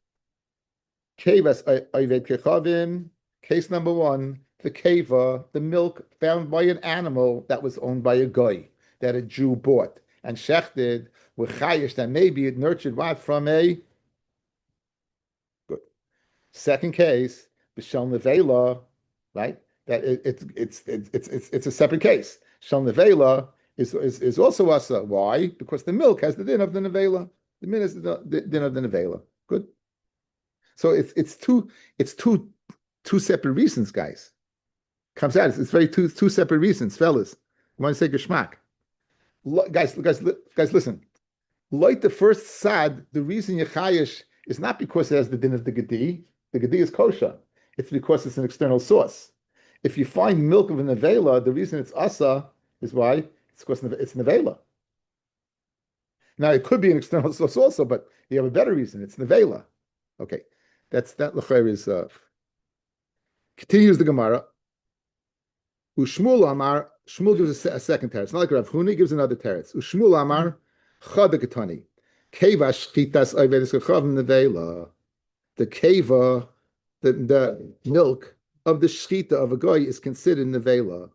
Oyved Kechavim. Case number one, the keva, the milk found by an animal that was owned by a guy that a Jew bought and shechted with chayish that maybe it nurtured what from a good. Second case, b'shel nevela, right? That it's a separate case. Shel nevela is also asa. Why? Because the milk has the din of the nevela. The min is the din of the nevela. Good. So it's two separate reasons, guys. Comes out. It's very two separate reasons, fellas. You want to say geschmack? Guys, listen. Like the first sad, the reason Yechayish is not because it has the din of the Gedi. The Gedi is kosher. It's because it's an external source. If you find milk of a nevela, the reason it's asa is why? It's because it's nevela. Now it could be an external source also, but you have a better reason. It's nevela. Okay, that l'chair is. Continues the Gemara. Ushmul Amar. Shmuel gives a second teretz. Not like Rav Huni gives another teretz. Ushmul Amar. Chada Ketani. Keva shchitas oivedis kechav nevela. The keva, the milk of the shchita of a guy is considered nevela.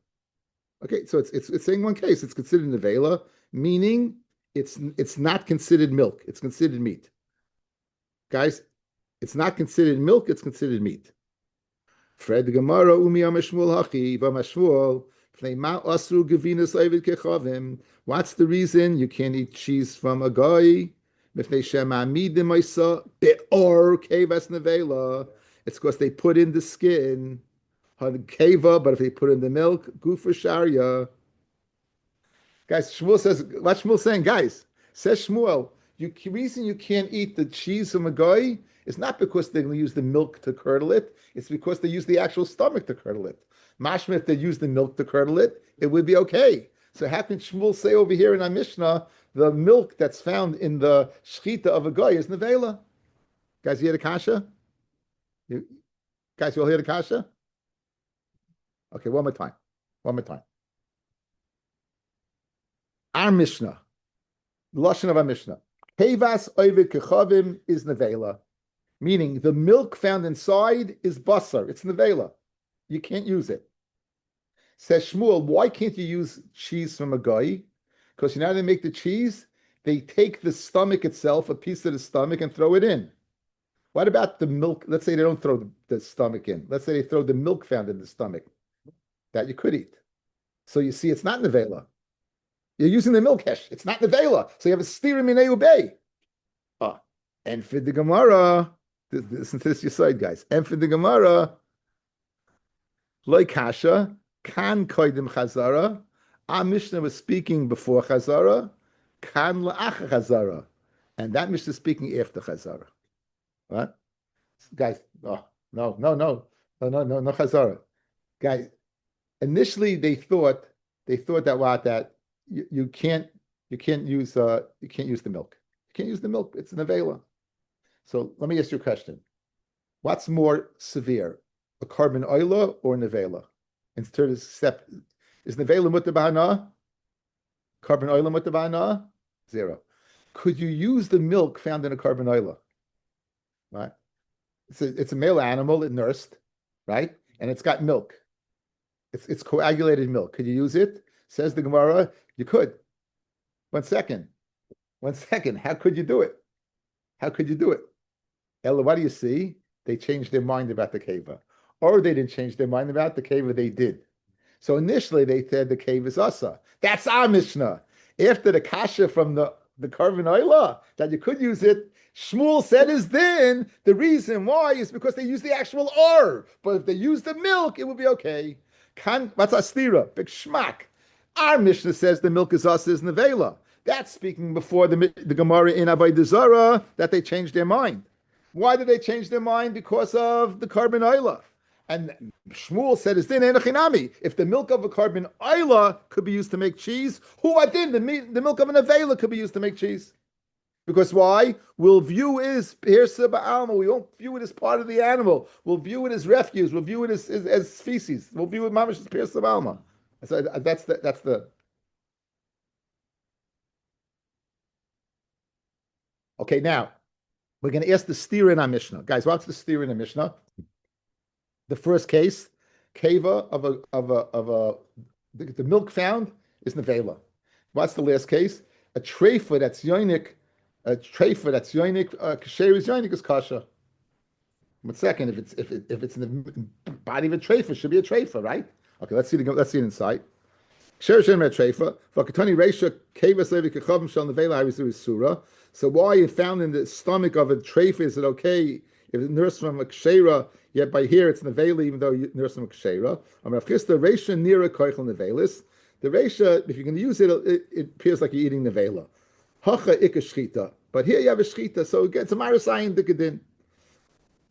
Okay, so it's saying one case. It's considered nevela, meaning it's not considered milk. It's considered meat. Guys, it's not considered milk. It's considered meat. Fred Gemara Umi Amashmul Hachi Vamashmul What's the reason you can't eat cheese from a guy? It's because they put in the skin, keva, but if they put in the milk, gufa sharia. Guys, Shmuel says, what Shmuel's saying, guys, says Shmuel, reason you can't eat the cheese from a guy is not because they're going to use the milk to curdle it, it's because they use the actual stomach to curdle it. Mashma, if they use the milk to curdle it, it would be okay. So how can Shmuel say over here in our Mishnah, the milk that's found in the shchita of a guy is nevela? Guys, you hear the kasha? Guys, you all hear the kasha? Okay, one more time. One more time. Our Mishnah, the Lashon of our Mishnah, Kevas oivid kechavim is nevela, meaning the milk found inside is basar. It's nevela. You can't use it. Says Shmuel, why can't you use cheese from a guy? Because you know how they make the cheese? They take the stomach itself, a piece of the stomach, and throw it in. What about the milk? Let's say they don't throw the stomach in. Let's say they throw the milk found in the stomach that you could eat. So you see, it's not nevela. You're using the milk hesh. It's not nevela. So you have a stira minei ubei. And for the Gemara, listen to this, your side, guys. And for the Gemara, like kasha, kan koidim chazara. Our Mishnah was speaking before chazara, kan la'ach chazara. And that Mishnah is speaking after chazara. What? Guys, no chazara. Guys, initially they thought that you can't use the milk. You can't use the milk. It's an avela. So let me ask you a question. What's more severe, a carbon oila or an avela? In third step, is nevela mutter b'hana? Carbon oila mutter b'hana? 0. Could you use the milk found in a carbon oila? Right? It's a male animal, it nursed, right? And it's got milk. It's coagulated milk. Could you use it? Says the Gemara, you could. 1 second. How could you do it? Ella, what do you see? They changed their mind about the keva. Or they didn't change their mind about the keva, they did. So initially they said the keva is asa. That's our Mishnah. After the kasha from the carbon oila, that you could use it, Shmuel said is then the reason why is because they use the actual or. But if they use the milk, it would be okay. What's astira? Big shmak. Our Mishnah says the milk is asa is nevela. That's speaking before the Gemara in Avodah Zarah that they changed their mind. Why did they change their mind? Because of the carbon oila. And Shmuel said, "Is din enochinami? If the milk of a carbon oila could be used to make cheese, who adin the milk of an avela could be used to make cheese? Because why? We'll view it as pirsa ba'alma. We won't view it as part of the animal. We'll view it as refuse. We'll view it as feces. We'll view it mamish as pirsa ba'alma." So that's the. Okay, now we're going to ask the steer in our Mishnah, guys. What's the steer in the Mishnah? The first case, keva the milk found is nevela. What's the last case? A treifa that's yonik, kasher is yonik is kasha. 1 second, if it's in the body of a treifa, it should be a treifa, right? Okay, let's see it inside. So why it found in the stomach of a treifa, is it okay if it's nursed from a kshera, yet by here it's nevela, even though you nurse from a kshera? The reisha, if you're going to use it, it appears like you're eating nevela. But here you have a shchita, so it gets a marasayin dikadin.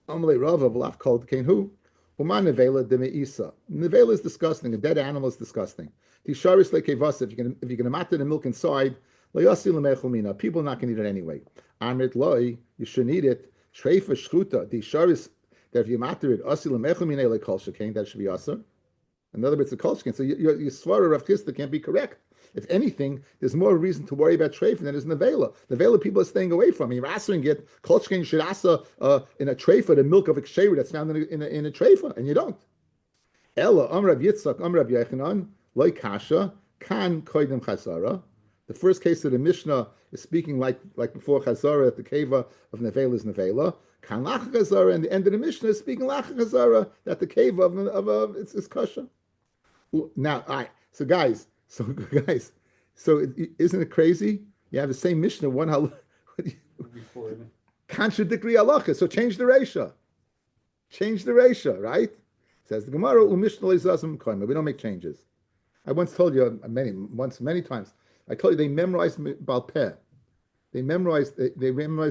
Amalei Rava v'laf called kain who? Uman nevela demeisa. Nevela is disgusting. A dead animal is disgusting. Tisharis lekevasa. If you're going to matter the milk inside, people are not going to eat it anyway. Amrit loy, you shouldn't eat it. Treifa shchuta. Tisharis, that if you matter it, asil lemechumina lekol shekain, that should be asa. In other words, the kol shekain. So your svara of Chisda can't be correct. If anything, there's more reason to worry about treifa than there's nevela. Nevela people are staying away from. You're answering it. Kol shekain should asa in a treifa the milk of a ksheira that's found in a treifa, and you don't. Ella Amrav Yitzchak Amrav Yechanan loy kasha kan koidem chazara. The first case of the Mishnah is speaking like before chazara at the keva of nevela is nevela. Kan lach chazara, and the end of the Mishnah is speaking lach chazara that the keva of it's kasha. Now, So guys, so guys, isn't it crazy? You have the same Mishnah, one Before, contradictory halacha. So change the ratio. Change the ratio, right? Says the Gemara, we don't make changes. I once told you many times. I told you they memorized Balpeh. They memorized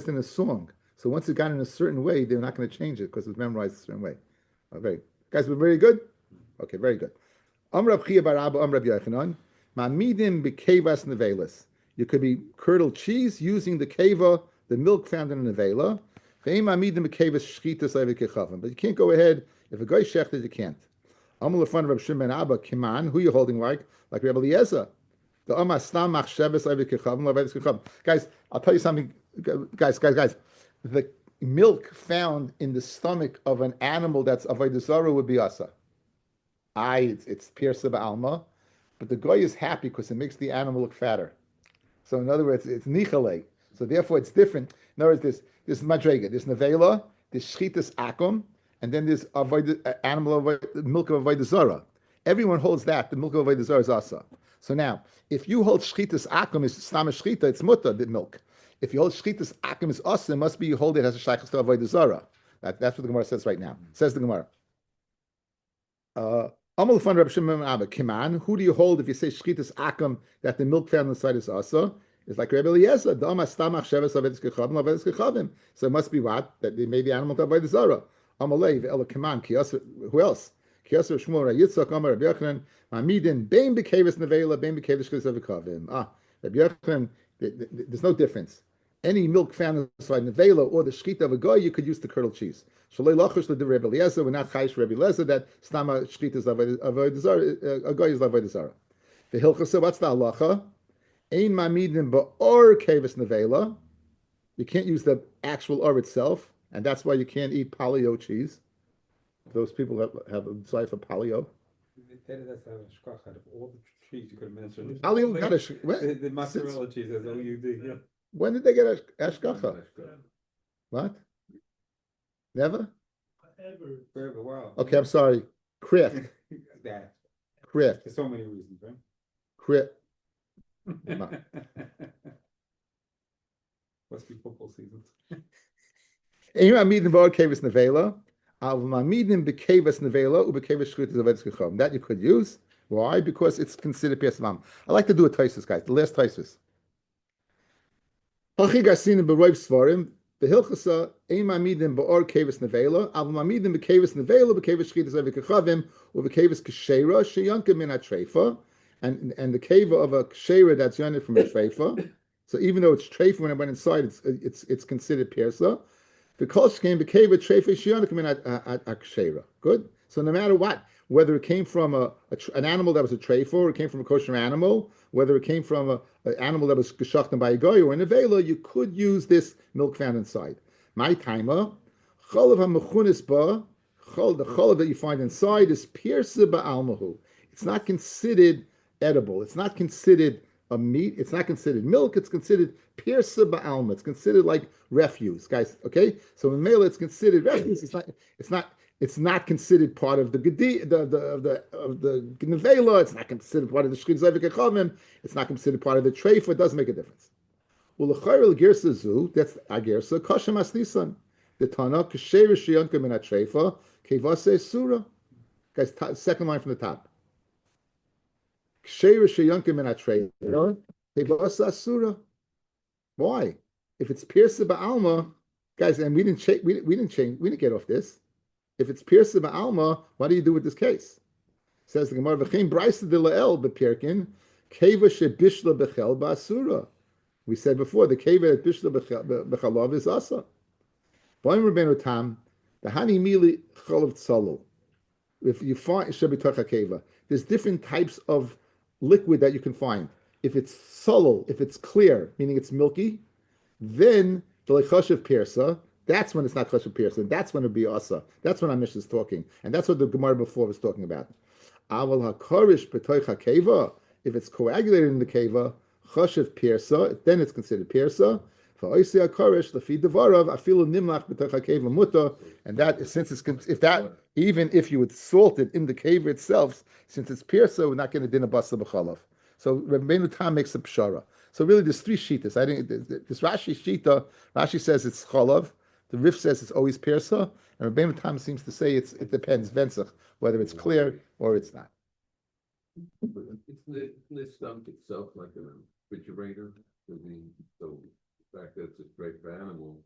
in a song. So once it got in a certain way, they're not going to change it because it's memorized a certain way. Okay, guys, we're very good. Okay, very good. Amr Chia Barabba, Amr Yochanan, Mamidim bekevas nevelas. You could be curdled cheese using the keva, the milk found in a nevela. But you can't go ahead if a guy shechted, you can't. Amr Lefan Rab Shimon Abba Kiman. Who are you holding like? Like Rabbi Eliezer. The Amar Stam Machsheves Guys, I'll tell you something. Guys. The milk found in the stomach of an animal that's avodah zarah would be asa. It's pierced alma, but the guy is happy because it makes the animal look fatter. So in other words, it's nichale. So therefore, it's different. In other words, this madrega, this nevela, this shchitas akum, and then this animal milk of avodah zarah. Everyone holds that the milk of avodah zarah is asa. So now, if you hold shchitas akum is stam shchita, it's mutter the milk. If you hold shchitas akum is asa, it must be you hold it as a shaykhs to avodah zarah. That's what the Gemara says right now. Says the Gemara. Kiman, who do you hold if you say shchitas akum that the milk found inside is asa? It's like Rabbi Eliezer. So it must be what? That they made the animal to avodah zarah. Who else? Rabbi Yochanan, there's no difference. Any milk found inside nevela or the shchita of a guy, you could use to curdle cheese. We're not chayish Rabbi Eliezer that stama shchita is avodah zarah, a guy is avodah zarah. The hilchasa, what's the halacha? Ein mamidin ba'or kevis nevela. You can't use the actual or itself, and that's why you can't eat paleo cheese. Those people have a desire for paleo. that's a shkach out of all the cheese you could have mentioned. Paleo got The mozzarella cheese, that's OUD, yeah. When did they get a ashkacha? What? Never? Forever, wow. Okay, I'm sorry. Krift. That. Krift. For so many reasons, right? Krift. Must be football seasons. That you could use. Why? Because it's considered piyasavam. I like to do a taisus, guys. The last taisus. The hilchasa ein mamidim ba'or kevis nevela, av mamidim bekevis nevela bekevis shchitas avikachavim or bekevis kshera sheyankim min hatreifa, and the keva of a kshera that's yoned from a treifa. So even though it's treifa when it went inside, it's considered piersa. The kosh came bekeva treifa sheyankim min kshera. Good. So no matter what, whether it came from an animal that was a treifa, or it came from a kosher animal, whether it came from an animal that was geshachtem by a goy or an avela, you could use this milk found inside. My timer, cholav hamechunis ba, the cholav that you find inside is piersa ba'almahu. It's not considered edible. It's not considered a meat. It's not considered milk. It's considered piersa ba'alma. It's considered like refuse, guys. Okay, so in male, it's considered refuse. It's not considered part of the nevela. It's not considered part of the shchid zavik achavim. It's not considered part of the treifa. It doesn't make a difference. Well, l'chayr girsa zu, that's a girsa kashem aslisan. The tana kasher shiyanka min treifa kevase sura. Guys, second line from the top. Kasher shiyanka min treifa kevase sura. Why? If it's pierced ba'alma, guys, and we didn't get off this. If it's pierced ba'alma, what do you do with this case? Says the Gemara, "V'chein brayse de la'el bepirkin keva shebishla bechel ba'asura." We said before the keva that bishla bechalav is asa. B'ayim Rabbeinu Tam, the hani mili chalav tzalul. If you find shebitocha keva, there's different types of liquid that you can find. If it's tzalul, if it's clear, meaning it's milky, then the lechashav piersa. That's when it's not chashuv piercing. That's when it'd be asa. That's when our Mishnah is talking, and that's what the Gemara before was talking about. Aval hakarish b'toich hakeva. If it's coagulated in the keva, chashuv piersa, then it's considered piersa. For oisei akorish lefi devarav afilu nimlach b'toch hakev muta, and that since it's if that even if you would salt it in the cave itself, since it's piercer, we're not going to din a basa b'chalav. So Rabbeinu Tam makes a pshara. So really, there's three shitas. I think this Rashi shita. Rashi says it's chalav. The Rif says it's always piercer, and Rabbeinu Tam seems to say it depends vensach whether it's clear or it's not. It's the stump itself like a refrigerator. So the fact that it's a straight for animal,